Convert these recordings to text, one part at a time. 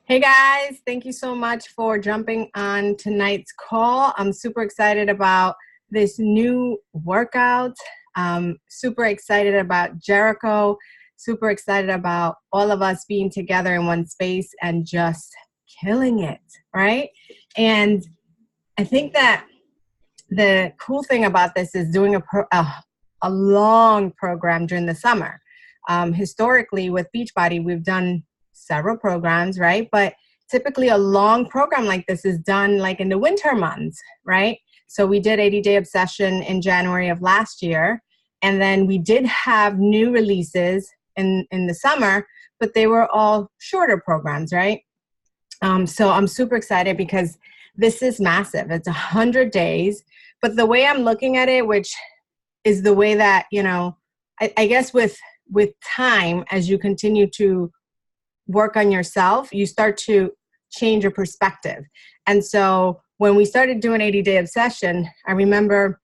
Hey guys, thank you so much for jumping on tonight's call. I'm super excited about this new workout. Super excited about Jericho. Super excited about all of us being together in one space and just killing it, right? And I think that the cool thing about this is doing a long program during the summer. Historically, with Beachbody, we've done several programs, right? But typically a long program like this is done like in the winter months, right? So we did 80-Day Obsession in January of last year. And then we did have new releases in the summer, but they were all shorter programs, right? So I'm super excited because this is massive. It's 100 days. But the way I'm looking at it, which is the way that, I guess with time, as you continue to work on yourself, you start to change your perspective. And so when we started doing 80-Day Obsession, I remember,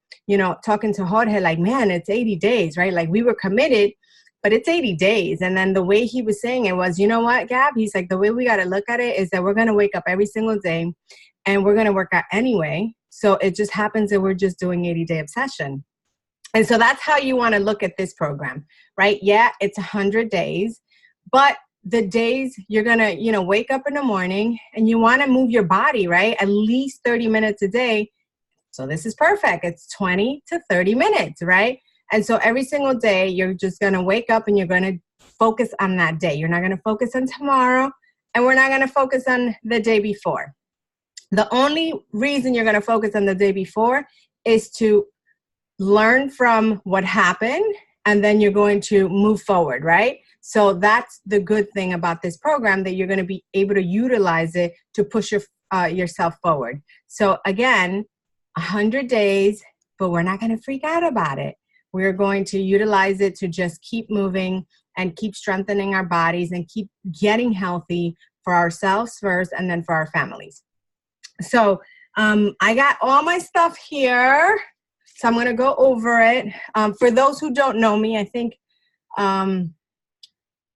talking to Jorge, like, man, it's 80 days, right? Like we were committed, but it's 80 days. And then the way he was saying it was, you know what, Gab? He's like, the way we got to look at it is that we're going to wake up every single day and we're going to work out anyway. So it just happens that we're just doing 80-Day Obsession. And so that's how you want to look at this program, right? Yeah, it's 100 days, but the days you're going to, wake up in the morning and you want to move your body, right? At least 30 minutes a day. So this is perfect. It's 20 to 30 minutes, right? And so every single day you're just going to wake up and you're going to focus on that day. You're not going to focus on tomorrow, and we're not going to focus on the day before. The only reason you're going to focus on the day before is to learn from what happened, and then you're going to move forward, right? So that's the good thing about this program, that you're going to be able to utilize it to push yourself forward. So again, 100 days, but we're not going to freak out about it. We're going to utilize it to just keep moving and keep strengthening our bodies and keep getting healthy for ourselves first and then for our families. So I got all my stuff here. So I'm going to go over it. For those who don't know me, I think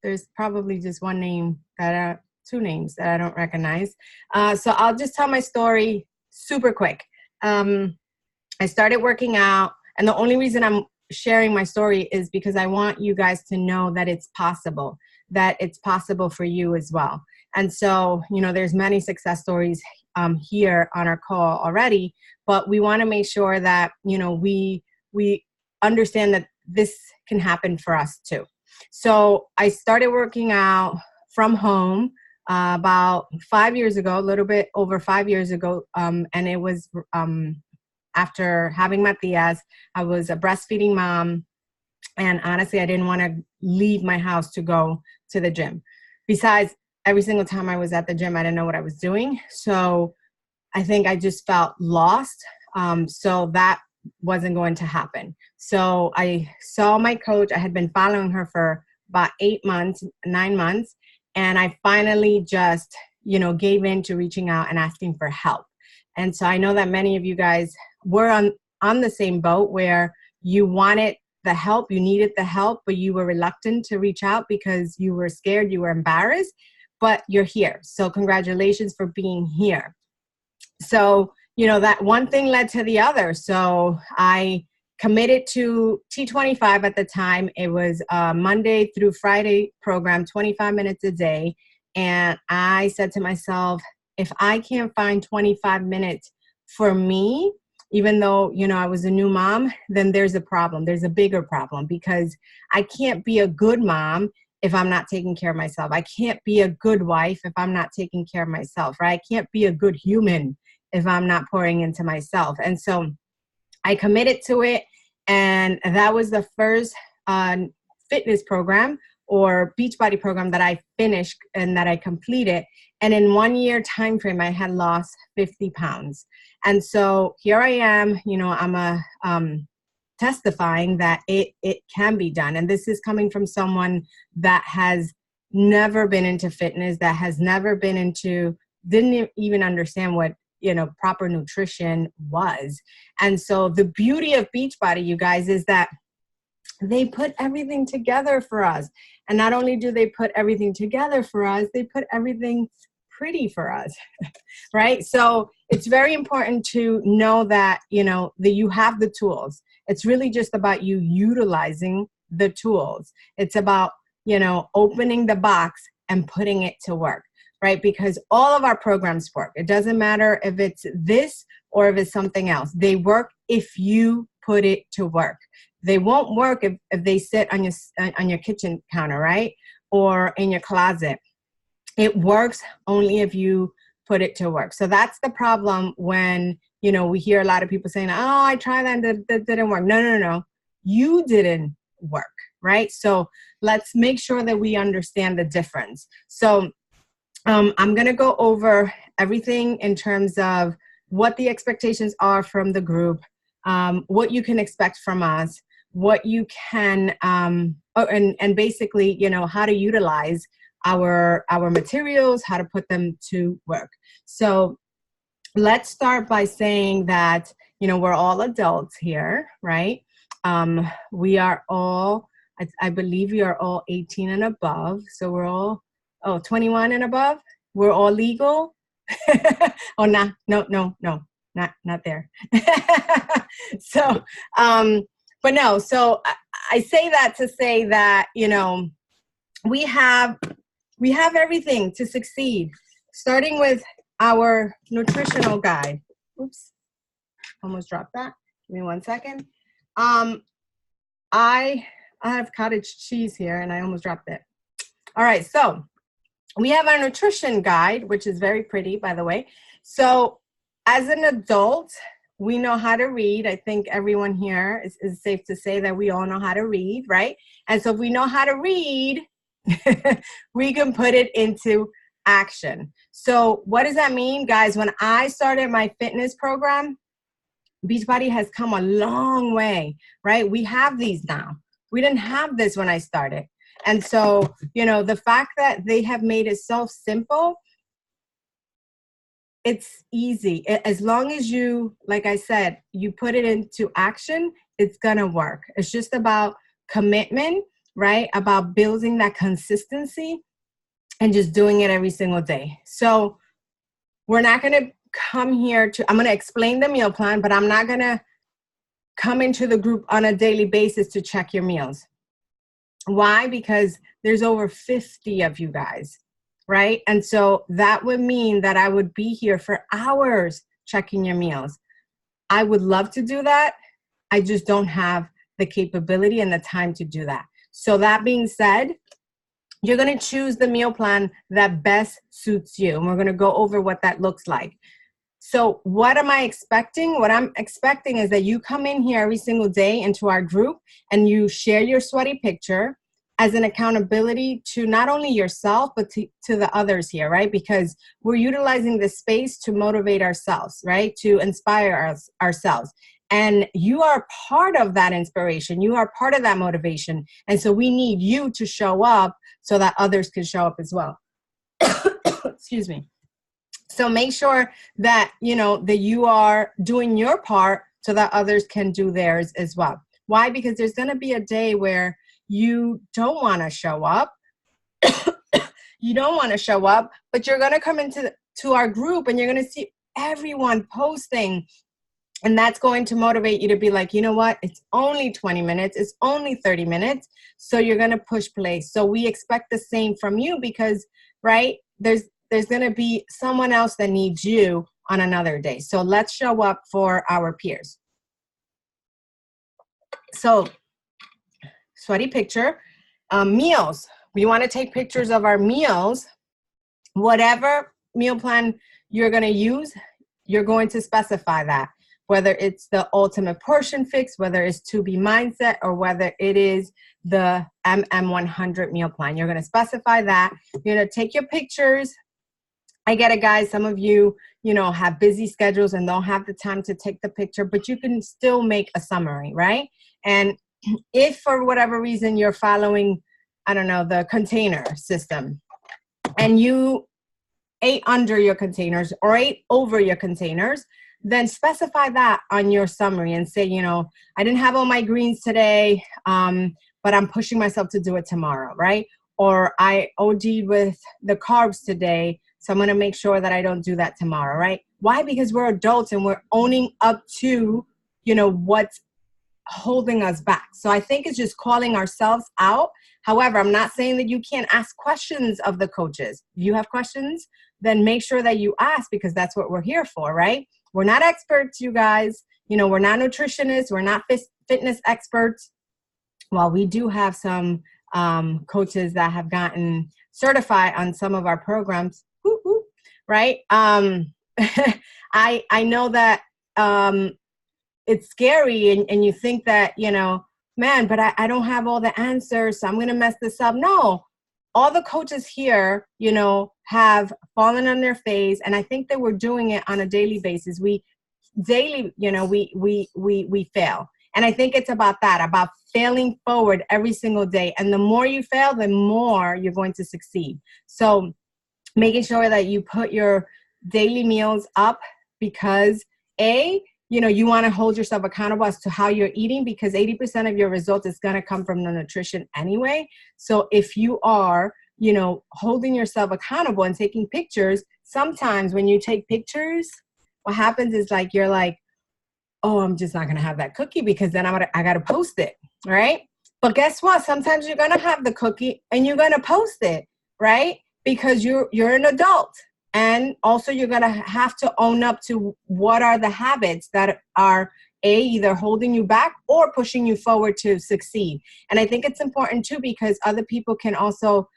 there's probably just two names that I don't recognize. So I'll just tell my story super quick. I started working out, and the only reason I'm sharing my story is because I want you guys to know that it's possible for you as well. And so, there's many success stories here on our call already, but we want to make sure that, we understand that this can happen for us too. So I started working out from home about 5 years ago, a little bit over 5 years ago. And it was after having Matias. I was a breastfeeding mom. And honestly, I didn't want to leave my house to go to the gym. Besides, every single time I was at the gym, I didn't know what I was doing. So I think I just felt lost. So that wasn't going to happen. So I saw my coach. I had been following her for about 9 months. And I finally just, gave in to reaching out and asking for help. And so I know that many of you guys were on the same boat where you wanted the help, you needed the help, but you were reluctant to reach out because you were scared, you were embarrassed, but you're here. So congratulations for being here. So, that one thing led to the other. So I committed to T25 at the time. It was a Monday through Friday program, 25 minutes a day. And I said to myself, if I can't find 25 minutes for me, even though, I was a new mom, then there's a problem. There's a bigger problem, because I can't be a good mom if I'm not taking care of myself. I can't be a good wife if I'm not taking care of myself, right? I can't be a good human if I'm not pouring into myself. And so I committed to it. And that was the first fitness program or Beachbody program that I finished and that I completed. And in 1 year time frame, I had lost 50 pounds. And so here I am, I'm testifying that it can be done. And this is coming from someone that has never been into fitness, that has never been didn't even understand what, proper nutrition was. And so the beauty of Beachbody, you guys, is that they put everything together for us. And not only do they put everything together for us, they put everything pretty for us, right? So it's very important to know that, that you have the tools. It's really just about you utilizing the tools. It's about, opening the box and putting it to work, right? Because all of our programs work. It doesn't matter if it's this or if it's something else. They work if you put it to work. They won't work if they sit on your kitchen counter, right? Or in your closet. It works only if you put it to work. So that's the problem when, we hear a lot of people saying, oh, I tried that and that didn't work. No. You didn't work, right? So let's make sure that we understand the difference. So I'm going to go over everything in terms of what the expectations are from the group, what you can expect from us, what you can, and basically, how to utilize our materials, how to put them to work. So let's start by saying that, we're all adults here, right? We are all, I believe we are all 18 and above. So we're all, 21 and above. We're all legal. Oh, no, not there. So, but no, so I say that to say that, we have everything to succeed, starting with our nutritional guide. Oops, almost dropped that. Give me 1 second. I have cottage cheese here and I almost dropped it. All right, so we have our nutrition guide, which is very pretty, by the way. So as an adult, we know how to read. I think everyone here is safe to say that we all know how to read, right? And so if we know how to read, we can put it into action. So what does that mean, guys? When I started my fitness program, Beachbody has come a long way, right? We have these now. We didn't have this when I started. And so, the fact that they have made it so simple, it's easy. As long as you, like I said, you put it into action, it's going to work. It's just about commitment, right? About building that consistency and just doing it every single day. So we're not going to come here I'm going to explain the meal plan, but I'm not going to come into the group on a daily basis to check your meals. Why? Because there's over 50 of you guys, right? And so that would mean that I would be here for hours checking your meals. I would love to do that. I just don't have the capability and the time to do that. So that being said, you're going to choose the meal plan that best suits you. And we're going to go over what that looks like. So what am I expecting? What I'm expecting is that you come in here every single day into our group and you share your sweaty picture as an accountability to not only yourself, but to the others here, right? Because we're utilizing this space to motivate ourselves, right? To inspire ourselves. And you are part of that inspiration. You are part of that motivation. And so we need you to show up so that others can show up as well. Excuse me. So make sure that, that you are doing your part so that others can do theirs as well. Why? Because there's going to be a day where you don't want to show up. You don't want to show up, but you're going to come into our group and you're going to see everyone posting. And that's going to motivate you to be like, you know what? It's only 20 minutes. It's only 30 minutes. So you're going to push play. So we expect the same from you because, right, there's going to be someone else that needs you on another day. So let's show up for our peers. So sweaty picture. Meals. We want to take pictures of our meals. Whatever meal plan you're going to use, you're going to specify that. Whether it's the ultimate portion fix, whether it's 2B mindset, or whether it is the MM100 meal plan. You're going to specify that. You're going to take your pictures. I get it, guys. Some of you, have busy schedules and don't have the time to take the picture, but you can still make a summary, right? And if for whatever reason you're following, I don't know, the container system, and you ate under your containers or ate over your containers, then specify that on your summary and say, I didn't have all my greens today, but I'm pushing myself to do it tomorrow, right? or I OD'd with the carbs today, so I'm going to make sure that I don't do that tomorrow, right? Why? Because we're adults and we're owning up to, what's holding us back. So I think it's just calling ourselves out. However, I'm not saying that you can't ask questions of the coaches. If you have questions, then make sure that you ask, because that's what we're here for, right? We're not experts, you guys. We're not nutritionists. We're not fitness experts. While we do have some coaches that have gotten certified on some of our programs, right? I know that it's scary, and you think that, man, but I don't have all the answers, so I'm going to mess this up. No, all the coaches here, have fallen on their face, and I think that we're doing it on a daily basis. We fail. And I think it's about that, about failing forward every single day. And the more you fail, the more you're going to succeed. So making sure that you put your daily meals up, because you want to hold yourself accountable as to how you're eating, because 80% of your results is going to come from the nutrition anyway. So if you are, holding yourself accountable and taking pictures, sometimes when you take pictures, what happens is you're like, oh, I'm just not going to have that cookie, because then I got to post it, right? But guess what? Sometimes you're going to have the cookie and you're going to post it, right? Because you're an adult. And also you're going to have to own up to what are the habits that are either holding you back or pushing you forward to succeed. And I think it's important too, because other people can also,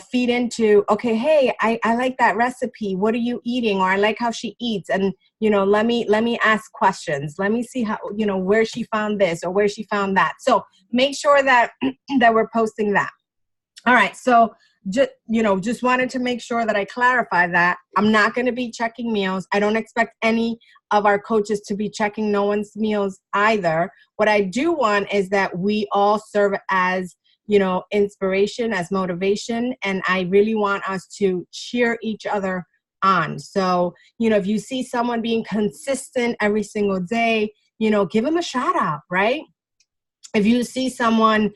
feed into, okay, hey, I like that recipe. What are you eating? Or I like how she eats. And, let me ask questions. Let me see how, where she found this or where she found that. So make sure that, that we're posting that. All right. So just wanted to make sure that I clarify that. I'm not going to be checking meals. I don't expect any of our coaches to be checking no one's meals either. What I do want is that we all serve as, inspiration, as motivation. And I really want us to cheer each other on. So, if you see someone being consistent every single day, give them a shout out, right? If you see someone,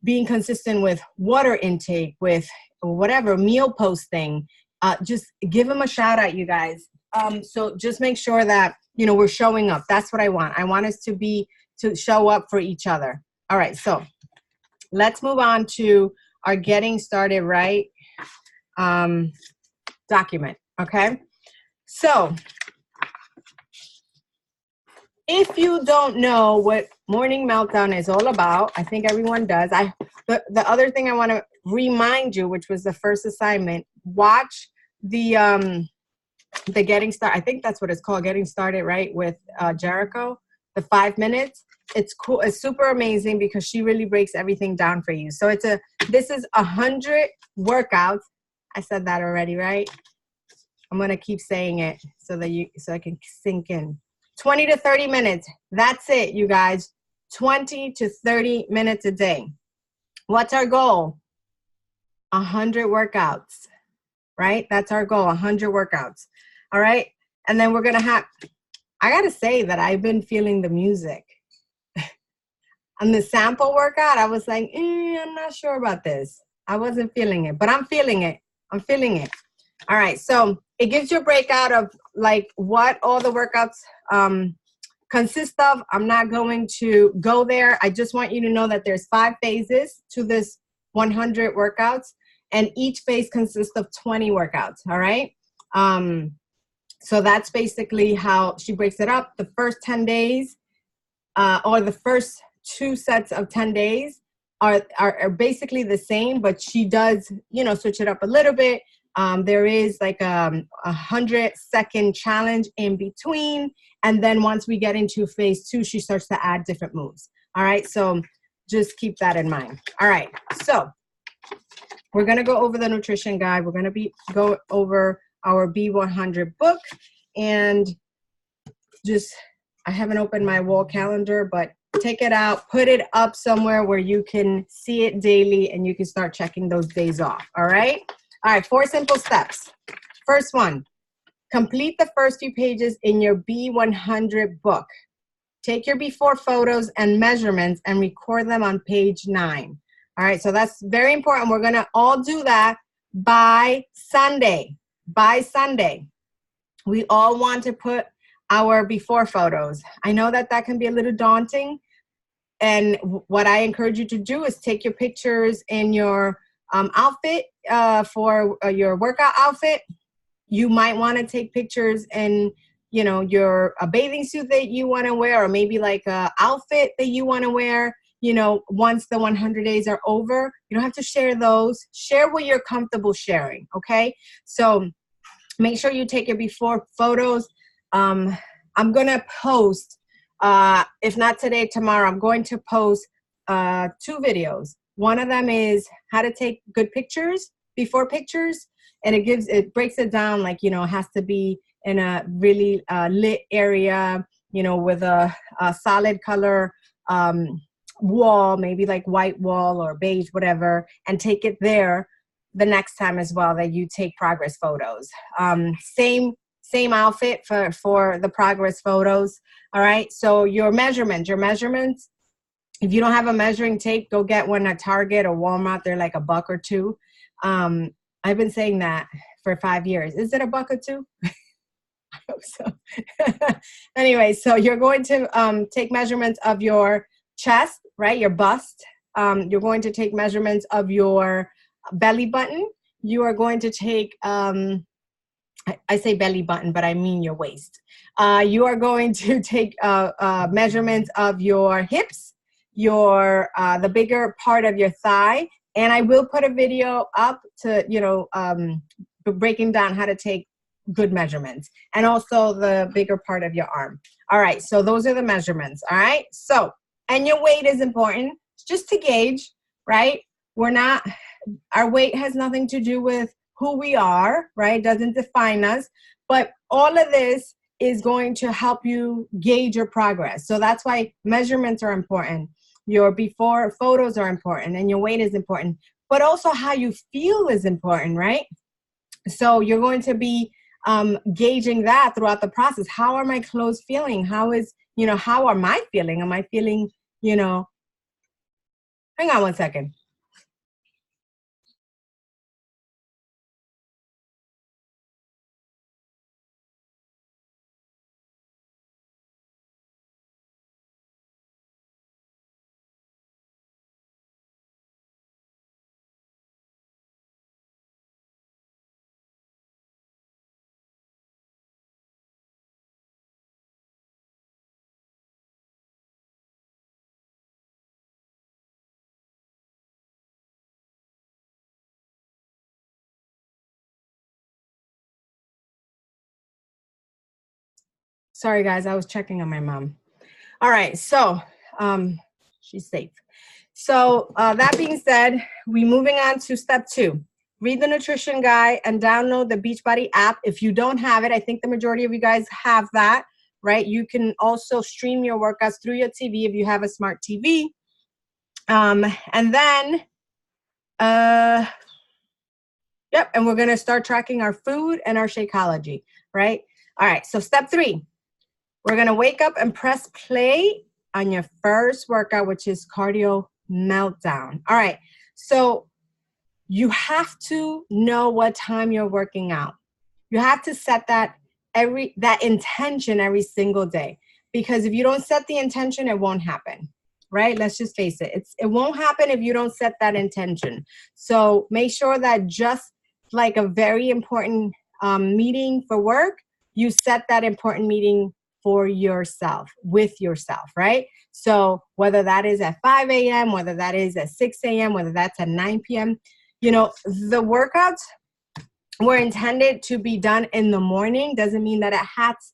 being consistent with water intake, with whatever, meal posting, just give them a shout out, you guys. So just make sure that, we're showing up. That's what I want. I want us to show up for each other. All right. So let's move on to our getting started right document. Okay. So if you don't know what Morning Meltdown is all about, I think everyone does. The other thing I want to remind you, which was the first assignment, watch the Getting Started. I think that's what it's called, Getting Started Right with Jericho, the 5 minutes. It's cool. It's super amazing because she really breaks everything down for you. So this is 100 workouts. I said that already, right? I'm going to keep saying it so I can sink in. 20 to 30 minutes. That's it, you guys. 20 to 30 minutes a day. What's our goal? 100 workouts, right? That's our goal, 100 workouts. All right. And then we're going to I got to say that I've been feeling the music. On the sample workout, I was like, I'm not sure about this. I wasn't feeling it, but I'm feeling it. I'm feeling it. All right. So it gives you a breakout of what all the workouts consist of. I'm not going to go there. I just want you to know that there's 5 phases to this 100 workouts, and each phase consists of 20 workouts. All right. So that's basically how she breaks it up. The first 10 days or the first 2 sets of 10 days are basically the same, but she does, switch it up a little bit. There is like a 100-second challenge in between. And then once we get into phase 2, she starts to add different moves. All right. So just keep that in mind. All right. So we're going to go over the nutrition guide. We're going to go over our B100 book, and I haven't opened my wall calendar, but take it out, put it up somewhere where you can see it daily and you can start checking those days off. All right. All right. 4 simple steps. First one, complete the first few pages in your B100 book. Take your before photos and measurements and record them on page 9. All right, so that's very important. We're gonna all do that by Sunday. By Sunday, we all want to put our before photos. I know that that can be a little daunting, and what I encourage you to do is take your pictures in your outfit for your workout outfit. You might want to take pictures in, you know, your a bathing suit that you want to wear, or maybe like a outfit that you want to wear, you know, once the 100 days are over. You don't have to share those. Share what you're comfortable sharing, okay? So make sure you take your before photos. I'm going to post, if not today, tomorrow, I'm going to post 2 videos. One of them is how to take good pictures, before pictures, and it breaks it down, like, you know, it has to be in a really lit area, you know, with a solid color wall, maybe like white wall or beige, whatever, and take it there the next time as well that you take progress photos. Same outfit for the progress photos. All right, so your measurements, if you don't have a measuring tape, go get one at Target or Walmart. They're like $1 or $2. I've been saying that for 5 years. Is it $1 or $2? I hope so. Anyway, so you're going to take measurements of your chest, right? Your bust. You're going to take measurements of your belly button. You are going to take, I say belly button, but I mean your waist. You are going to take measurements of your hips, the bigger part of your thigh. And I will put a video up to, you know, breaking down how to take good measurements, and also the bigger part of your arm. All right, so those are the measurements. All right, so, and your weight is important, just to gauge, right? Our weight has nothing to do with who we are, right? Doesn't define us, but all of this is going to help you gauge your progress. So that's why measurements are important. Your before photos are important, and your weight is important, but also how you feel is important, right? So you're going to be gauging that throughout the process. How are my clothes feeling? How am I feeling? Am I feeling, you know, hang on one second. Sorry, guys, I was checking on my mom. All right, so she's safe. So that being said, we're moving on to step 2. Read the nutrition guide and download the Beachbody app. If you don't have it, I think the majority of you guys have that, right? You can also stream your workouts through your TV if you have a smart TV. And then, yep, and we're going to start tracking our food and our Shakeology, right? All right, so step 3. We're going to wake up and press play on your first workout, which is cardio meltdown. All right. So you have to know what time you're working out. You have to set that intention every single day, because if you don't set the intention, it won't happen, right? Let's just face it. It won't happen if you don't set that intention. So make sure that just like a very important meeting for work, you set that important meeting for yourself, with yourself, right? So whether that is at 5 a.m., whether that is at 6 a.m., whether that's at 9 p.m., you know, the workouts were intended to be done in the morning. Doesn't mean that it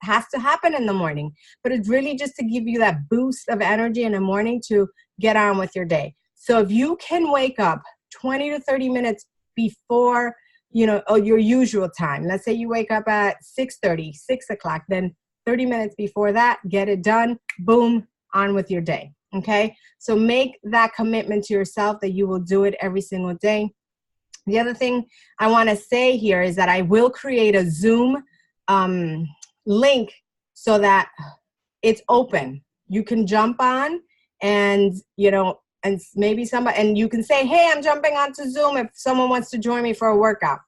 has to happen in the morning, but it's really just to give you that boost of energy in the morning to get on with your day. So if you can wake up 20 to 30 minutes before, you know, your usual time, let's say you wake up at 6:30, 6 o'clock, then 30 minutes before that, get it done, boom, on with your day, okay? So make that commitment to yourself that you will do it every single day. The other thing I wanna say here is that I will create a Zoom link so that it's open. You can jump on and, you know, and maybe somebody, and you can say, hey, I'm jumping onto Zoom if someone wants to join me for a workout.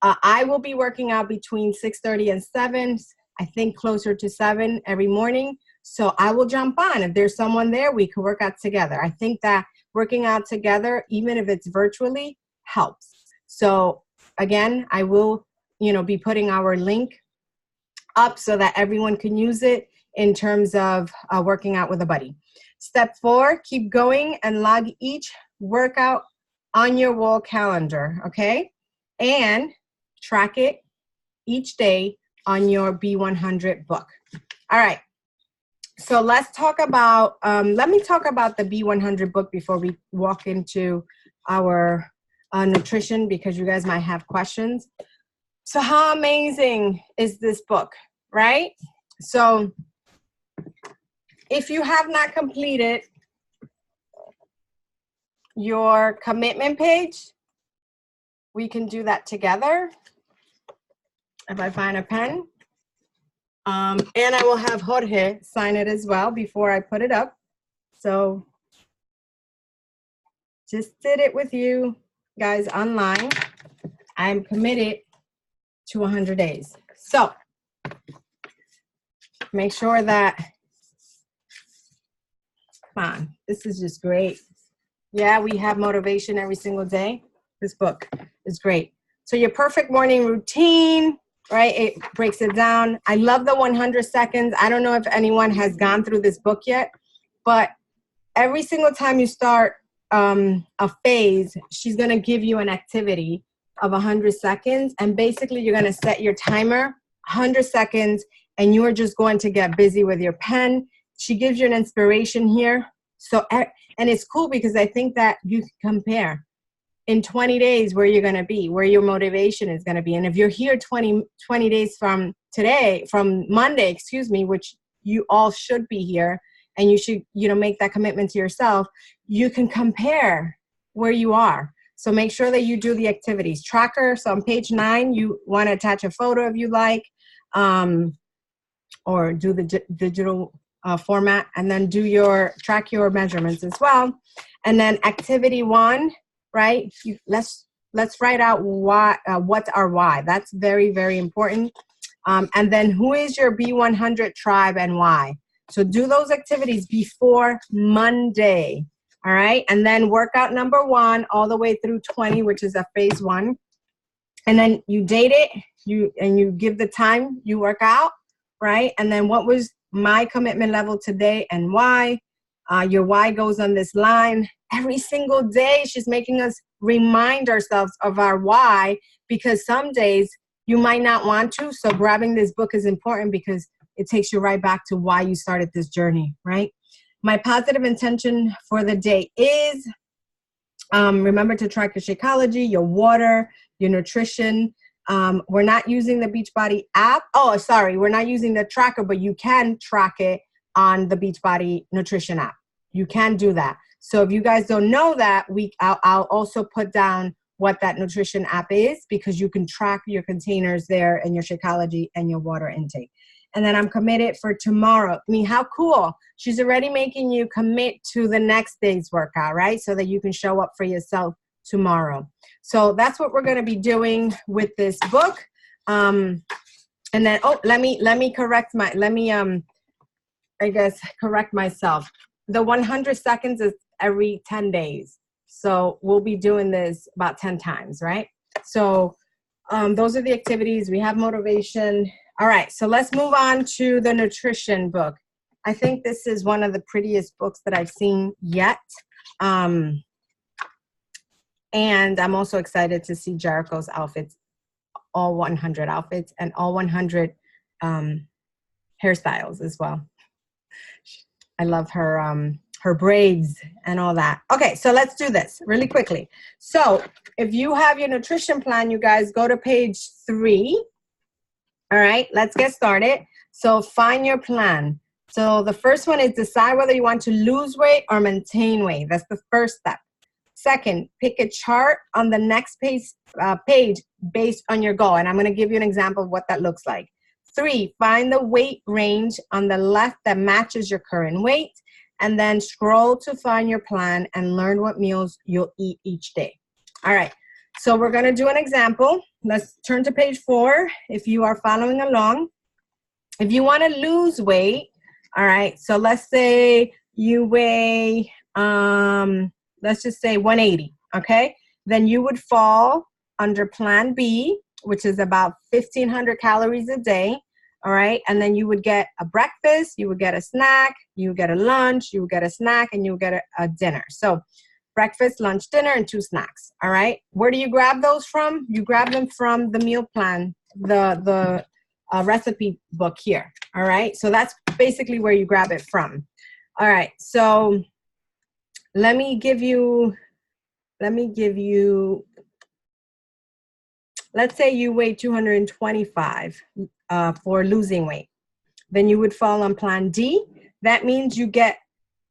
I will be working out between 6:30 and 7, I think closer to 7 every morning. So I will jump on. If there's someone there, we can work out together. I think that working out together, even if it's virtually, helps. So again, I will, be putting our link up so that everyone can use it in terms of working out with a buddy. Step 4, keep going and log each workout on your wall calendar, okay? And track it each day on your B100 book. All right. So let's talk about, let me talk about the B100 book before we walk into our nutrition, because you guys might have questions. So how amazing is this book, right? So if you have not completed your commitment page, we can do that together. If I find a pen. And I will have Jorge sign it as well before I put it up. So just did it with you guys online. I'm committed to 100 days. So make sure that, come on, this is just great. Yeah, we have motivation every single day. This book is great. So your perfect morning routine, right? It breaks it down. I love the 100 seconds. I don't know if anyone has gone through this book yet, but every single time you start a phase, she's going to give you an activity of 100 seconds. And basically, you're going to set your timer, 100 seconds, and you are just going to get busy with your pen. She gives you an inspiration here. So, and it's cool because I think that you can compare in 20 days where you're going to be, where your motivation is going to be. And if you're here 20 days from today, from Monday, which you all should be here, and you should, make that commitment to yourself, you can compare where you are. So make sure that you do the activities tracker. So on page 9, you want to attach a photo if you like, or do the digital format, and then track your measurements as well. And then activity 1, right? Let's write out why, what's our why. That's very, very important. And then who is your B100 tribe and why? So do those activities before Monday, all right? And then workout number 1 all the way through 20, which is a phase 1. And then you date it, you give the time you work out, right? And then what was my commitment level today and why? Your why goes on this line. Every single day, she's making us remind ourselves of our why, because some days you might not want to. So grabbing this book is important because it takes you right back to why you started this journey, right? My positive intention for the day is, remember to track your Shakeology, your water, your nutrition. We're not using the Beachbody app. Oh, sorry, we're not using the tracker, but you can track it on the Beachbody nutrition app. You can do that. So if you guys don't know that, I'll also put down what that nutrition app is, because you can track your containers there and your Shakeology and your water intake. And then I'm committed for tomorrow. I mean, how cool. She's already making you commit to the next day's workout, right? So that you can show up for yourself tomorrow. So that's what we're going to be doing with this book. And then, let me correct myself. The 100 seconds is every 10 days. So we'll be doing this about 10 times, right? So those are the activities. We have motivation. All right, so let's move on to the nutrition book. I think this is one of the prettiest books that I've seen yet. And I'm also excited to see Jericho's outfits, all 100 outfits and all 100 hairstyles as well. I love her braids and all that. Okay, so let's do this really quickly. So if you have your nutrition plan, you guys go to page 3. All right, let's get started. So find your plan. So the first one is decide whether you want to lose weight or maintain weight. That's the first step. Second, pick a chart on the next page based on your goal. And I'm going to give you an example of what that looks like. 3, find the weight range on the left that matches your current weight. and then scroll to find your plan and learn what meals you'll eat each day. All right, so we're gonna do an example. Let's turn to page 4 if you are following along. If you wanna lose weight, all right, so let's say you weigh, let's just say 180, okay? Then you would fall under plan B, which is about 1,500 calories a day, all right? And then you would get a breakfast, you would get a snack, you would get a lunch, you would get a snack, and you would get a dinner. So breakfast, lunch, dinner, and 2 snacks, all right? Where do you grab those from? You grab them from the meal plan, the recipe book here, all right? So that's basically where you grab it from. All right, so let me give you, let's say you weigh 225 for losing weight. Then you would fall on plan D. That means you get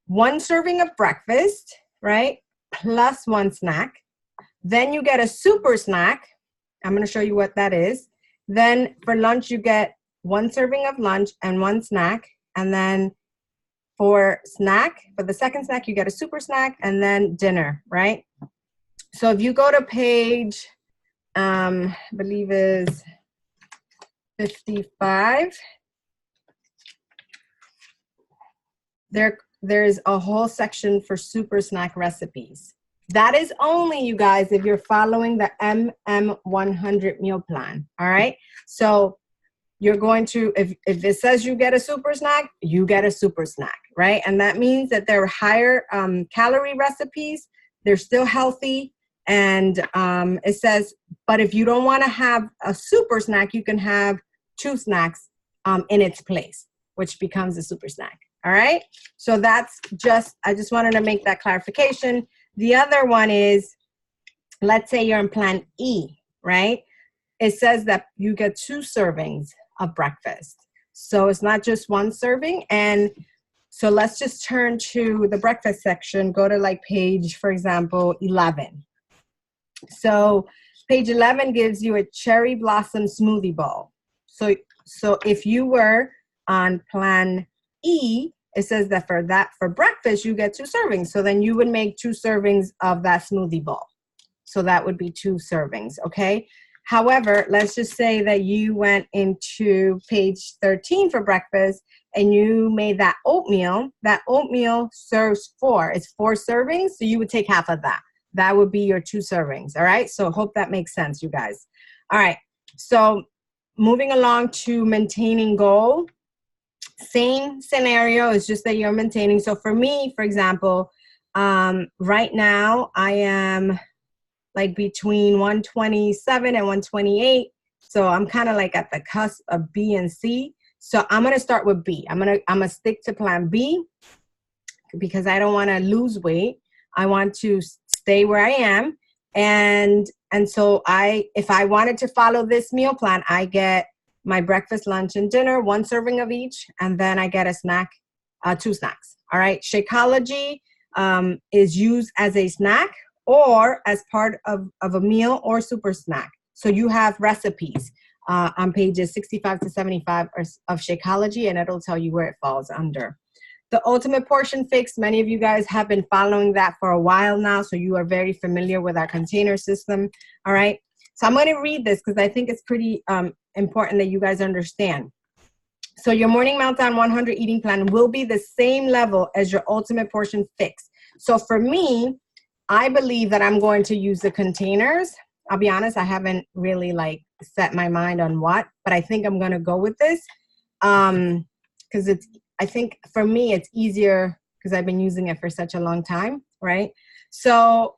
1 serving of breakfast, right? Plus 1 snack. Then you get a super snack. I'm gonna show you what that is. Then for lunch, you get 1 serving of lunch and 1 snack. And then for the second snack, you get a super snack and then dinner, right? So if you go to page, I believe is 55, there's a whole section for super snack recipes. That is only, you guys, if you're following the MM100 meal plan, all right? So you're going to, if it says you get a super snack, you get a super snack, right? And that means that they're higher calorie recipes, they're still healthy, and it says, but if you don't wanna have a super snack, you can have 2 snacks in its place, which becomes a super snack, all right? So that's just, I just wanted to make that clarification. The other one is, let's say you're in plan E, right? It says that you get 2 servings of breakfast. So it's not just 1 serving. And so let's just turn to the breakfast section, go to like page, for example, 11. So page 11 gives you a cherry blossom smoothie bowl. So if you were on plan E, it says that for breakfast, you get 2 servings. So then you would make 2 servings of that smoothie bowl. So that would be 2 servings, okay? However, let's just say that you went into page 13 for breakfast and you made that oatmeal. That oatmeal serves 4. It's 4 servings, so you would take half of that. That would be your 2 servings, all right? So hope that makes sense, you guys. All right, so moving along to maintaining goal. Same scenario, it's just that you're maintaining. So for me, for example, right now I am like between 127 and 128. So I'm kind of like at the cusp of B and C. So I'm gonna start with B. I'm gonna stick to plan B because I don't wanna lose weight. I want to stay where I am. And so if I wanted to follow this meal plan, I get my breakfast, lunch, and dinner, 1 serving of each, and then I get a snack, 2 snacks. All right, Shakeology is used as a snack or as part of a meal or super snack. So you have recipes on pages 65 to 75 of Shakeology, and it'll tell you where it falls under. The Ultimate Portion Fix, many of you guys have been following that for a while now, so you are very familiar with our container system, all right? So I'm gonna read this because I think it's pretty important that you guys understand. So your Morning Meltdown 100 eating plan will be the same level as your Ultimate Portion Fix. So for me, I believe that I'm going to use the containers. I'll be honest, I haven't really like set my mind on what, but I think I'm gonna go with this because I think for me, it's easier because I've been using it for such a long time, right? So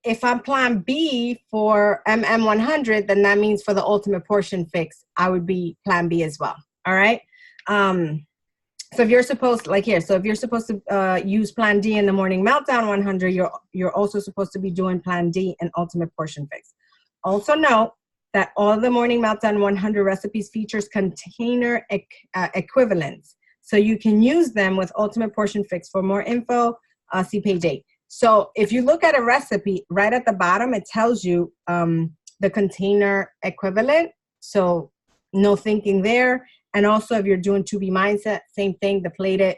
if I'm plan B for MM100, then that means for the Ultimate Portion Fix, I would be plan B as well, all right? So if you're supposed, like here, so if you're supposed to use plan D in the Morning Meltdown 100, you're also supposed to be doing plan D and Ultimate Portion Fix. Also note that all the Morning Meltdown 100 recipes features container equivalents. So you can use them with Ultimate Portion Fix. For more info, see page 8. So if you look at a recipe, right at the bottom, it tells you the container equivalent. So no thinking there. And also if you're doing 2B Mindset, same thing, the plated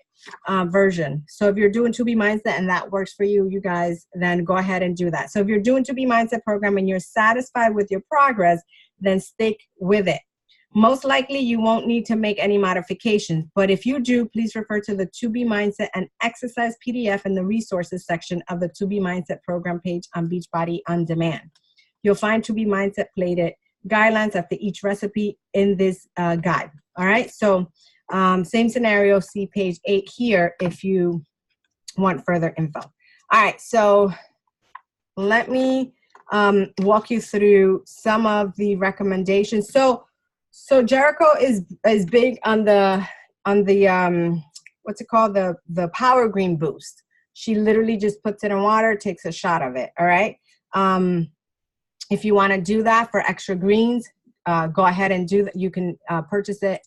version. So if you're doing 2B Mindset and that works for you, you guys, then go ahead and do that. So if you're doing 2B Mindset program and you're satisfied with your progress, then stick with it. Most likely you won't need to make any modifications, but if you do, please refer to the 2B Mindset and Exercise PDF in the resources section of the 2B Mindset program page on Beachbody On Demand. You'll find 2B Mindset plated guidelines after each recipe in this guide. All right, so same scenario, see page 8 here if you want further info. All right, so let me walk you through some of the recommendations. So Jericho is big on the what's it called, the Power Green Boost. She literally just puts it in water, takes a shot of it. All right. If you want to do that for extra greens, go ahead and do that. You can purchase it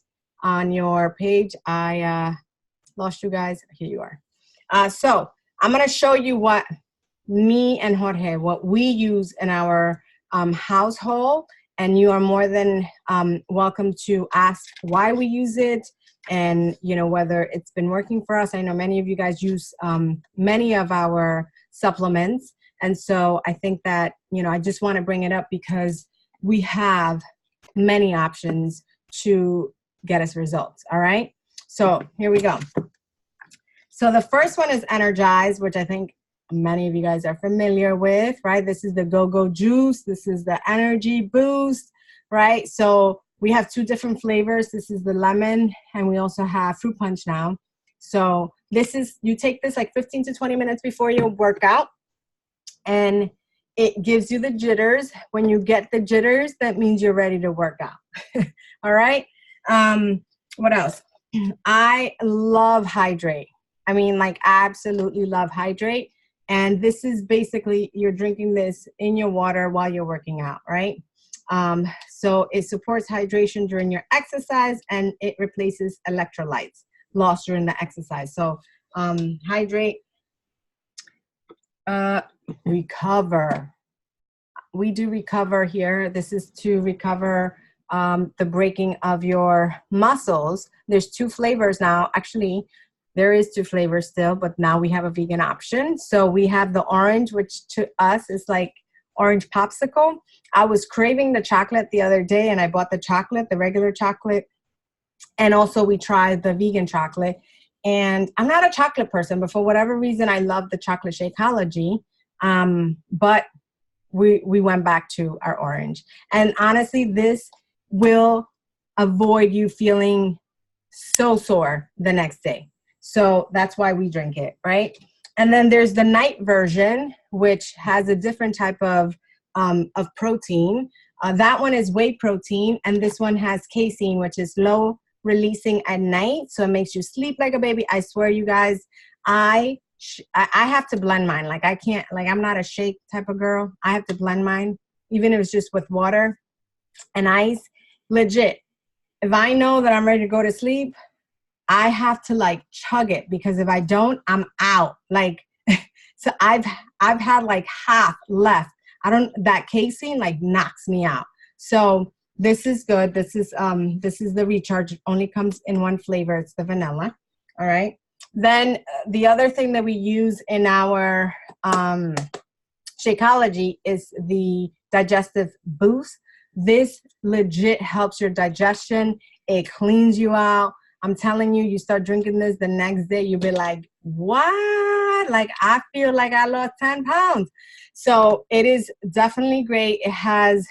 on your page. I lost you guys. Here you are. So I'm going to show you what me and Jorge, what we use in our household. And you are more than welcome to ask why we use it and, you know, whether it's been working for us. I know many of you guys use many of our supplements. And so I think that, you know, I just want to bring it up because we have many options to get us results. All right. So here we go. So the first one is Energize, which I think many of you guys are familiar with, right? This is the Go-Go Juice. This is the Energy Boost, right? So we have 2 different flavors. This is the lemon, and we also have fruit punch now. So this is, you take this like 15 to 20 minutes before your workout, and it gives you the jitters. When you get the jitters, that means you're ready to work out. All right. What else? I love Hydrate. I mean, like, absolutely love Hydrate. And this is basically, you're drinking this in your water while you're working out, right? So it supports hydration during your exercise, and it replaces electrolytes lost during the exercise. So Hydrate. Recover. We do Recover here. This is to recover the breaking of your muscles. There's 2 flavors now. Actually, there is 2 flavors still, but now we have a vegan option. So we have the orange, which to us is like orange popsicle. I was craving the chocolate the other day, and I bought the chocolate, the regular chocolate. And also we tried the vegan chocolate. And I'm not a chocolate person, but for whatever reason, I love the chocolate Shakeology. But we went back to our orange. And honestly, this will avoid you feeling so sore the next day. So that's why we drink it, right? And then there's the night version, which has a different type of protein. That one is whey protein, and this one has casein, which is low releasing at night, so it makes you sleep like a baby. I swear, you guys, I have to blend mine. Like, I can't, like, I'm not a shake type of girl. I have to blend mine, even if it's just with water and ice. Legit, if I know that I'm ready to go to sleep, I have to like chug it, because if I don't, I'm out. Like, so I've had like half left. That casein like knocks me out. So this is good. This is the Recharge. It only comes in 1 flavor. It's the vanilla. All right. Then the other thing that we use in our Shakeology is the Digestive Boost. This legit helps your digestion. It cleans you out. I'm telling you, you start drinking this the next day, you'll be like, what? Like, I feel like I lost 10 pounds. So it is definitely great. It has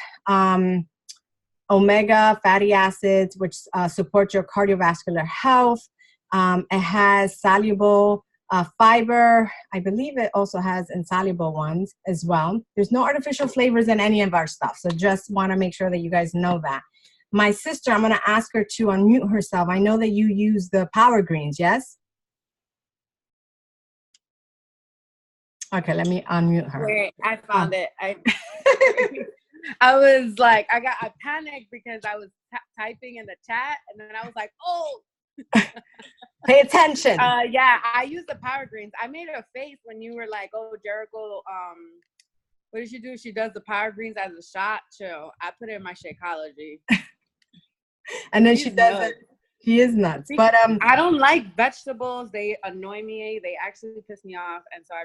omega fatty acids, which support your cardiovascular health. It has soluble fiber. I believe it also has insoluble ones as well. There's no artificial flavors in any of our stuff. So just want to make sure that you guys know that. My sister, I'm going to ask her to unmute herself. I know that you use the Power Greens, yes? Okay, let me unmute her. Wait, I found it. I was like, I panicked because I was typing in the chat, and then I was like, oh. Pay attention. Yeah, I use the Power Greens. I made a face when you were like, oh, Jericho, what did she do? She does the Power Greens as a shot. Chill. I put it in my Shakeology. And then she does it. He is nuts. See, But I don't like vegetables. They annoy me. They actually piss me off. And so I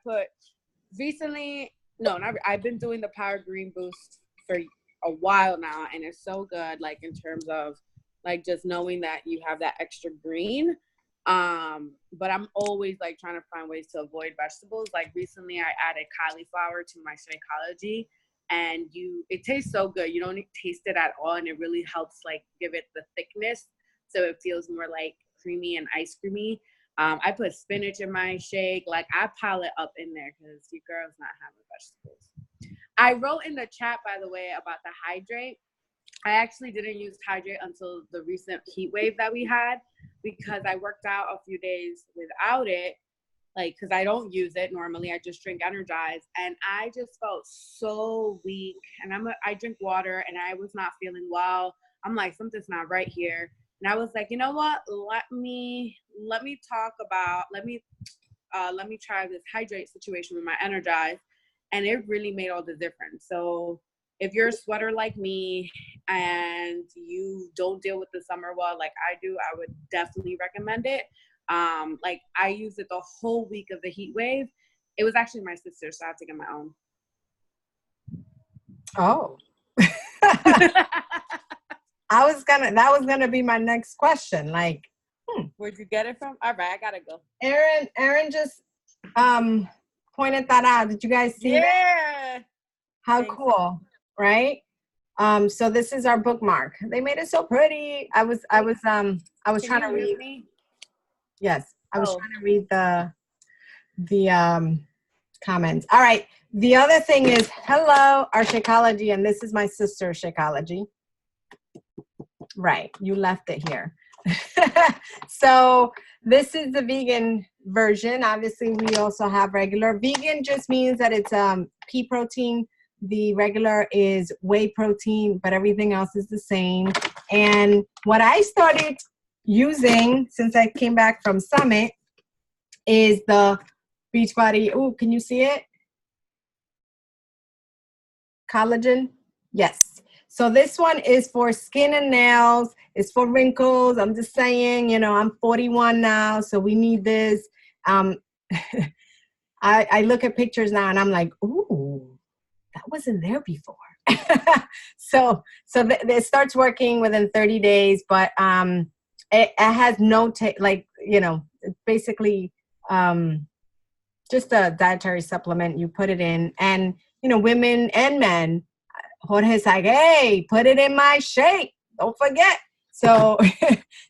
put recently, no, not, I've been doing the Power Green Boost for a while now. And it's so good, like in terms of like just knowing that you have that extra green. But I'm always like trying to find ways to avoid vegetables. Like recently I added cauliflower to my Shakeology, and it tastes so good. You don't taste it at all, and it really helps like give it the thickness so it feels more like creamy and ice creamy. I put spinach in my shake. Like I pile it up in there because your girl's not having vegetables. I wrote in the chat, by the way, about the hydrate. I actually didn't use hydrate until the recent heat wave that we had, because I worked out a few days without it, like because I don't use it normally. I just drink Energize, and I just felt so weak. And I drink water, and I was not feeling well. I'm like, something's not right here. And I was like, you know what? Let me try this hydrate situation with my Energize, and it really made all the difference. So if you're a sweater like me and you don't deal with the summer well like I do, I would definitely recommend it. Like I used it the whole week of the heat wave. It was actually my sister's, so I have to get my own. Oh. That was gonna be my next question. Like, where'd you get it from? All right, I gotta go. Aaron just pointed that out. Did you guys see that? Yeah. How cool, right? So this is our bookmark. They made it so pretty. I was trying to read. Yes, I was trying to read the comments. All right. The other thing is, hello, our Shakeology, and this is my sister's Shakeology. Right, you left it here. So this is the vegan version. Obviously, we also have regular. Vegan just means that it's pea protein. The regular is whey protein, but everything else is the same. And what I started using since I came back from Summit is the Beachbody. Oh, can you see it? Collagen? Yes. So this one is for skin and nails. It's for wrinkles. I'm just saying, you know, I'm 41 now, so we need this. I look at pictures now and I'm like, ooh, that wasn't there before. So it starts working within 30 days, but it has no like, you know, it's basically just a dietary supplement. You put it in, and you know, women and men. Jorge's like, hey, put it in my shake. Don't forget. So,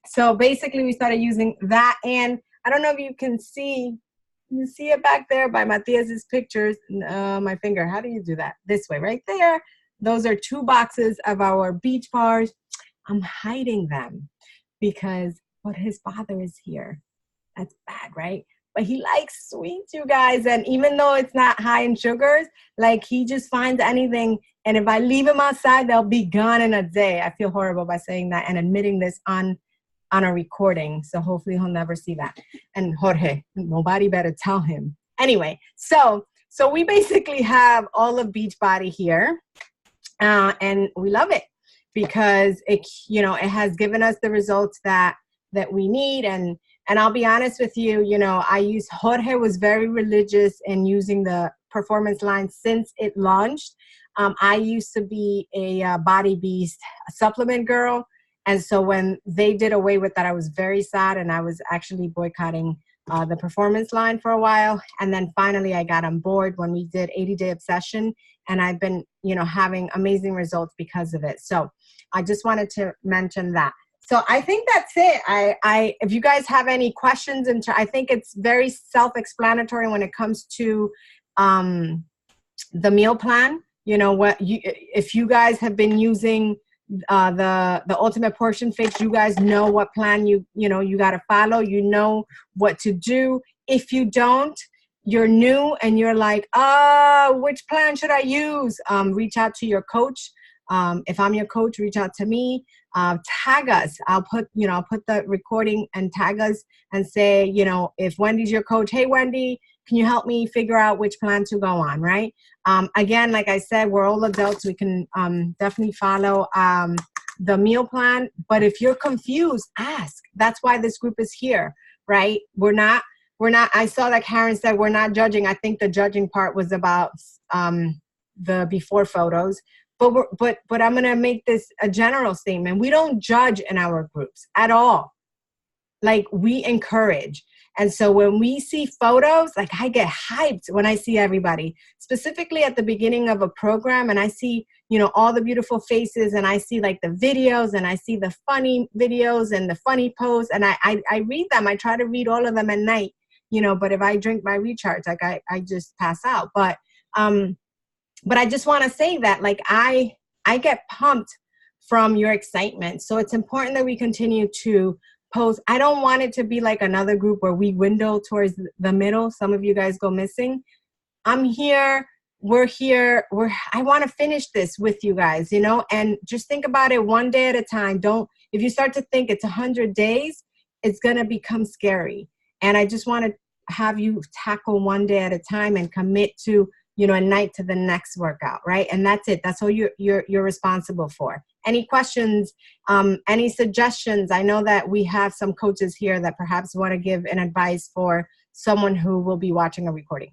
so basically we started using that. And I don't know if you can see it back there by Matias's pictures, my finger. How do you do that? This way, right there. Those are 2 boxes of our beach bars. I'm hiding them because Jorge's father is here. That's bad, right? But he likes sweets, you guys. And even though it's not high in sugars, like he just finds anything. And if I leave him outside, they'll be gone in a day. I feel horrible by saying that and admitting this on a recording. So hopefully he'll never see that. And Jorge, nobody better tell him. Anyway, so we basically have all of Beachbody here. And we love it because it, you know, it has given us the results that we need. And I'll be honest with you, you know, Jorge was very religious in using the performance line since it launched. I used to be a Body Beast supplement girl. And so when they did away with that, I was very sad. And I was actually boycotting the performance line for a while. And then finally I got on board when we did 80-Day Obsession. And I've been, you know, having amazing results because of it. So I just wanted to mention that. So I think that's it. If you guys have any questions, I think it's very self-explanatory when it comes to the meal plan. You know, if you guys have been using the Ultimate Portion Fix, you guys know what plan you got to follow. You know what to do. If you don't, you're new and you're like, which plan should I use? Reach out to your coach. If I'm your coach, reach out to me. Tag us. I'll put the recording and tag us and say, you know, if Wendy's your coach, hey, Wendy, can you help me figure out which plan to go on, right? Again, like I said, we're all adults. We can definitely follow the meal plan. But if you're confused, ask. That's why this group is here, right? We're not, I saw that Karen said we're not judging. I think the judging part was about the before photos. But I'm going to make this a general statement. We don't judge in our groups at all. Like, we encourage. And so when we see photos, like, I get hyped when I see everybody, specifically at the beginning of a program, and I see, you know, all the beautiful faces, and I see like the videos, and I see the funny videos and the funny posts, and I read them. I try to read all of them at night, you know, but if I drink my recharge, like I just pass out. But I just want to say that, like, I get pumped from your excitement. So it's important that we continue to post. I don't want it to be like another group where we window towards the middle. Some of you guys go missing. I'm here. We're here. I want to finish this with you guys, you know, and just think about it one day at a time. If you start to think it's 100 days, it's going to become scary. And I just want to have you tackle one day at a time and commit to, you know, a night to the next workout, right? And that's it. That's all you're responsible for. Any questions, any suggestions? I know that we have some coaches here that perhaps want to give an advice for someone who will be watching a recording.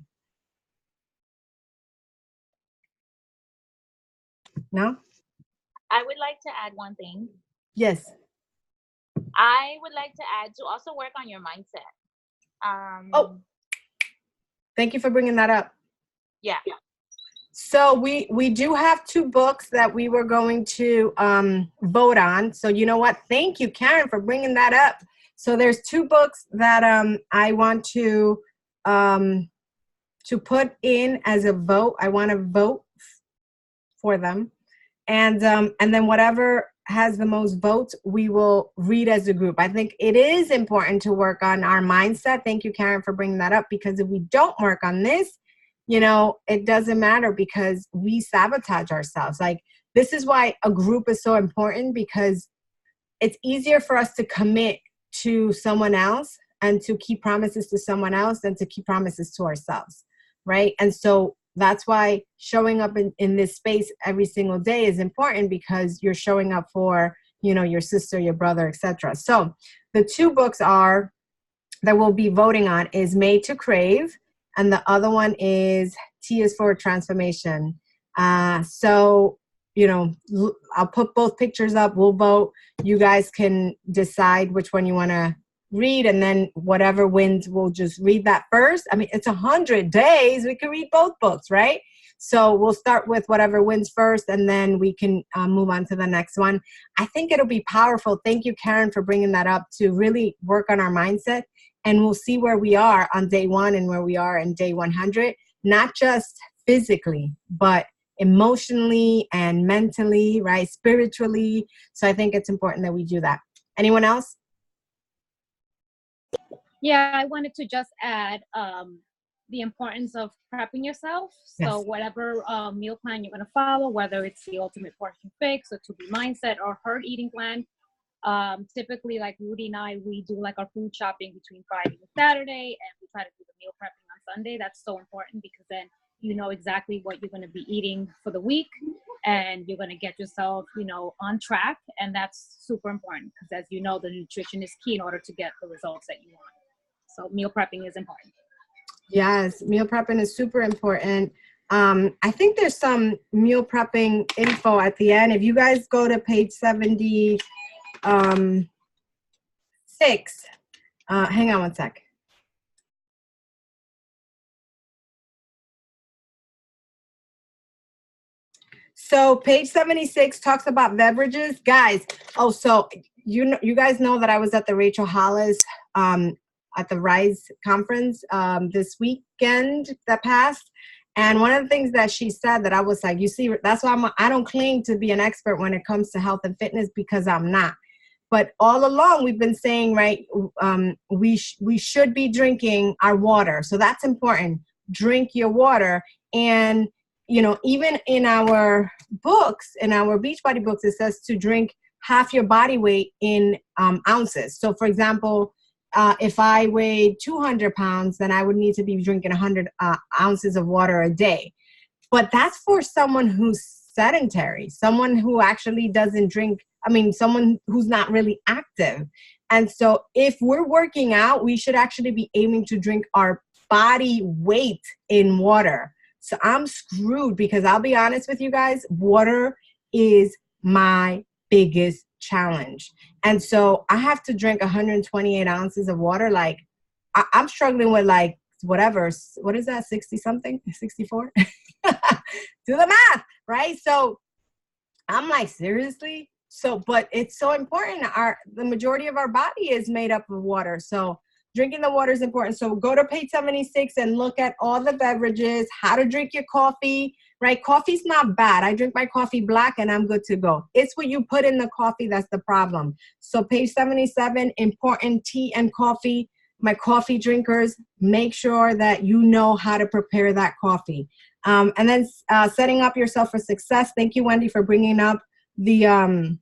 No? I would like to add one thing. Yes. I would like to add to also work on your mindset. Thank you for bringing that up. Yeah. So we do have 2 books that we were going to vote on. So you know what? Thank you, Karen, for bringing that up. So there's 2 books that I want to put in as a vote. I want to vote for them, and then whatever has the most votes, we will read as a group. I think it is important to work on our mindset. Thank you, Karen, for bringing that up, because if we don't work on this, you know, it doesn't matter, because we sabotage ourselves. Like, this is why a group is so important, because it's easier for us to commit to someone else and to keep promises to someone else than to keep promises to ourselves, right? And so that's why showing up in this space every single day is important, because you're showing up for, you know, your sister, your brother, etc. So the 2 books that we'll be voting on is Made to Crave, and the other one is T is for Transformation. So, you know, I'll put both pictures up. We'll vote. You guys can decide which one you want to read, and then whatever wins, we'll just read that first. I mean, it's 100 days. We can read both books, right? So we'll start with whatever wins first, and then we can move on to the next one. I think it'll be powerful. Thank you, Karen, for bringing that up, to really work on our mindset. And we'll see where we are on day 1 and where we are in day 100, not just physically, but emotionally and mentally, right? Spiritually. So I think it's important that we do that. Anyone else? Yeah, I wanted to just add the importance of prepping yourself. So Yes. whatever meal plan you're going to follow, whether it's the Ultimate Portion Fix or To Be Mindset or Herd Eating Plan, typically, like Rudy and I, we do like our food shopping between Friday and Saturday, and we try to do the meal prepping on Sunday. That's so important, because then you know exactly what you're going to be eating for the week, and you're going to get yourself, you know, on track. And that's super important, because as you know, the nutrition is key in order to get the results that you want. So meal prepping is important. Yes, meal prepping is super important. I think there's some meal prepping info at the end. If you guys go to page 76, hang on one sec. So page 76 talks about beverages. Guys, so you guys know that I was at the Rachel Hollis at the Rise conference this weekend that passed. And one of the things that she said that I was like, you see, that's why I don't claim to be an expert when it comes to health and fitness, because I'm not. But all along we've been saying, right, we should be drinking our water. So that's important. Drink your water. And, you know, even in our books, in our Beachbody books, it says to drink half your body weight in ounces. So for example, if I weighed 200 pounds, then I would need to be drinking 100 ounces of water a day. But that's for someone who's sedentary, someone who actually doesn't drink, someone who's not really active. And so if we're working out, we should actually be aiming to drink our body weight in water. So I'm screwed because I'll be honest with you guys, water is my biggest challenge. And so I have to drink 128 ounces of water. Like I'm struggling with like whatever, what is that, 60 something, 64? Do the math, right? So I'm like, seriously? So, but it's so important. The majority of our body is made up of water. So drinking the water is important. So go to page 76 and look at all the beverages, how to drink your coffee, right? Coffee's not bad. I drink my coffee black and I'm good to go. It's what you put in the coffee that's the problem. So page 77, important tea and coffee. My coffee drinkers, make sure that you know how to prepare that coffee. And then setting up yourself for success. Thank you, Wendy, for bringing up the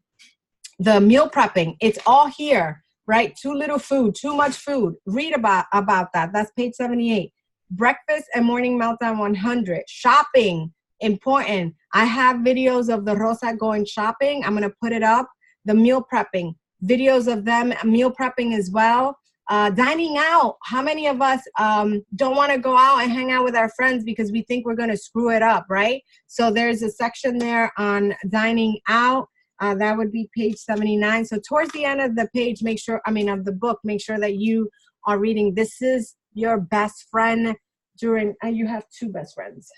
meal prepping. It's all here, right? Too little food, too much food. Read about that. That's page 78. Breakfast and morning meltdown 100. Shopping, important. I have videos of the Rosa going shopping. I'm going to put it up. The meal prepping, videos of them meal prepping as well. Dining out. How many of us don't want to go out and hang out with our friends because we think we're going to screw it up, right? So there's a section there on dining out. That would be page 79. So towards the end of the page, of the book, make sure that you are reading. This is your best friend during, you have two best friends.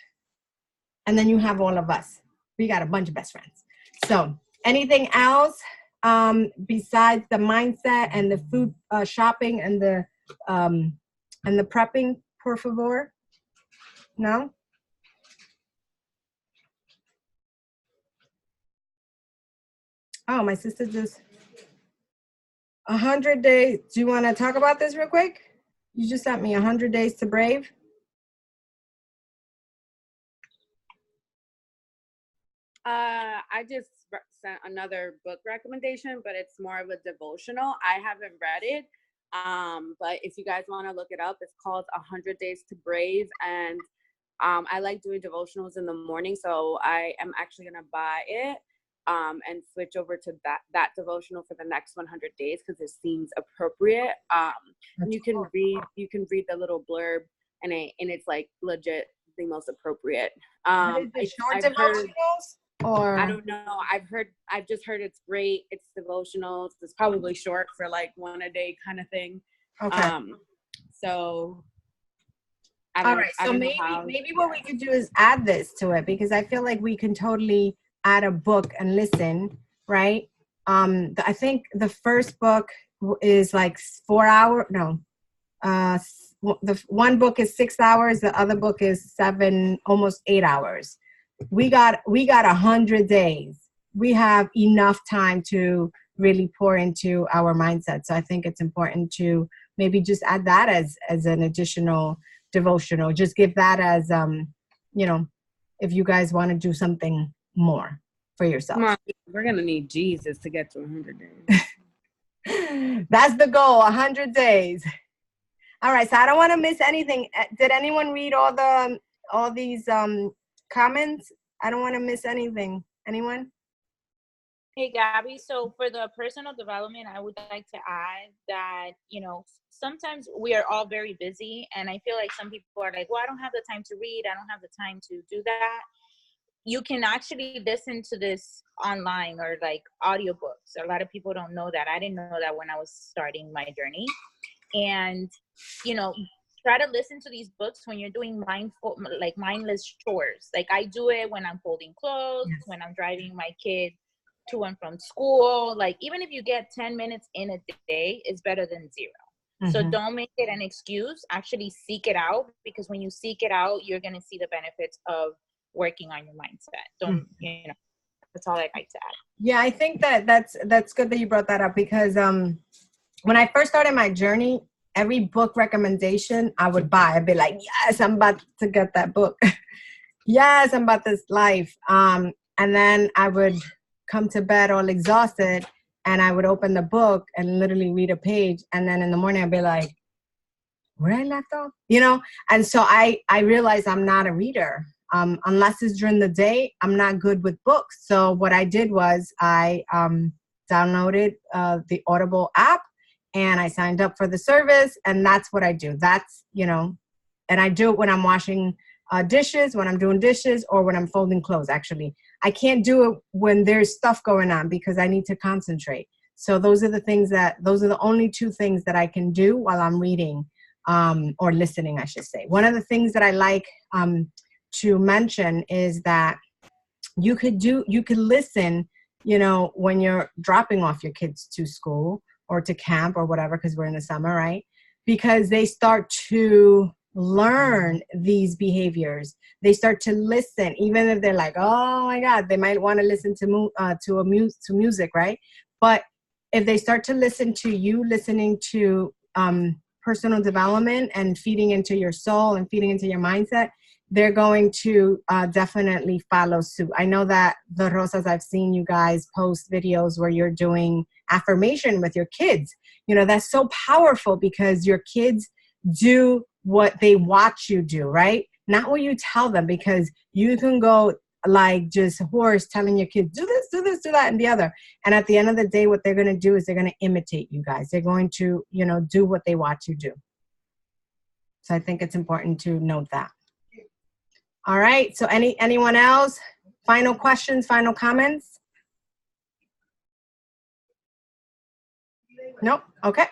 And then you have all of us. We got a bunch of best friends. So anything else besides the mindset and the food shopping and the prepping, por favor? No? Oh, my sister just 100 days. Do you want to talk about this real quick? You just sent me 100 days to brave. I just sent another book recommendation, but it's more of a devotional. I haven't read it, but if you guys want to look it up, it's called 100 Days to Brave, and I like doing devotionals in the morning, so I am actually gonna buy it and switch over to that devotional for the next 100 days because it seems appropriate. And you can read the little blurb, and it's like legit the most appropriate. Short devotionals? Or I don't know. I've just heard it's great. It's devotionals. It's probably short for like one a day kind of thing. Okay. So all right. So maybe what we could do is add this to it, because I feel like we can totally add a book and listen, right? I think the first book is like 4 hours. No, the one book is 6 hours. The other book is 7, almost 8 hours. We got 100 days. We have enough time to really pour into our mindset. So I think it's important to maybe just add that as an additional devotional. Just give that as, if you guys want to do something more for yourself. Come on, we're going to need Jesus to get to 100 days. That's the goal, 100 days. All right. So I don't want to miss anything. Did anyone read all these comments? I don't want to miss anything. Anyone? Hey, Gabby. So for the personal development, I would like to add that, sometimes we are all very busy. And I feel like some people are like, well, I don't have the time to read. I don't have the time to do that. You can actually listen to this online or like audiobooks. A lot of people don't know that. I didn't know that when I was starting my journey. And, try to listen to these books when you're doing mindless chores. Like I do it when I'm folding clothes, when I'm driving my kid to and from school. Like even if you get 10 minutes in a day, it's better than 0. Mm-hmm. So don't make it an excuse. Actually seek it out, because when you seek it out, you're going to see the benefits of working on your mindset. That's all I'd like to add. Yeah, I think that's good that you brought that up, because when I first started my journey, every book recommendation I would buy. I'd be like, yes, I'm about to get that book. Yes, I'm about this life. And then I would come to bed all exhausted, and I would open the book and literally read a page. And then in the morning I'd be like, where I left off? And so I realized I'm not a reader. Unless it's during the day, I'm not good with books. So what I did was I downloaded the Audible app and I signed up for the service, and that's what I do. That's, you know, and I do it when I'm washing dishes, when I'm doing dishes, or when I'm folding clothes, actually. I can't do it when there's stuff going on because I need to concentrate. So those are the only two things that I can do while I'm reading or listening, I should say. One of the things that I like to mention is that you could listen, you know, when you're dropping off your kids to school or to camp or whatever, because we're in the summer, right? Because they start to learn these behaviors. They start to listen, even if they're like, oh my God, they might want to listen to music, right? But if they start to listen to you, listening to personal development and feeding into your soul and feeding into your mindset, they're going to definitely follow suit. I know that the Rosas, I've seen you guys post videos where you're doing affirmation with your kids. You know, that's so powerful because your kids do what they watch you do, right? Not what you tell them, because you can go like just horse telling your kids, do this, do this, do that, and the other. And at the end of the day, what they're going to do is they're going to imitate you guys. They're going to, you know, do what they watch you do. So I think it's important to note that. All right. So anyone else? Final questions, final comments? Nope. Okay.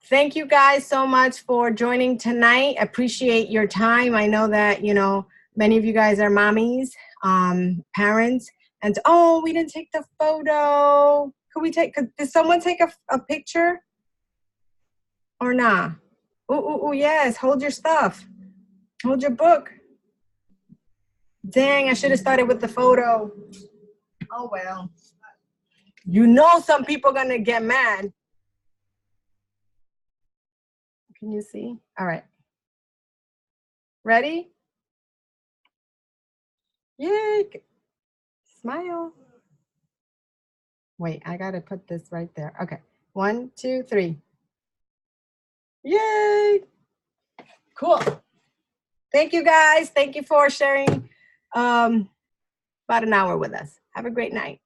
Thank you guys so much for joining tonight. Appreciate your time. I know that, you know, many of you guys are mommies, parents, and oh, we didn't take the photo. Did someone take a picture or not? Ooh, yes. Hold your stuff. Hold your book. Dang, I should have started with the photo. Oh, well. You know some people are going to get mad. Can you see? All right. Ready? Yay. Smile. Wait, I got to put this right there. Okay. 1, 2, 3. Yay. Cool. Thank you, guys. Thank you for sharing about an hour with us. Have a great night.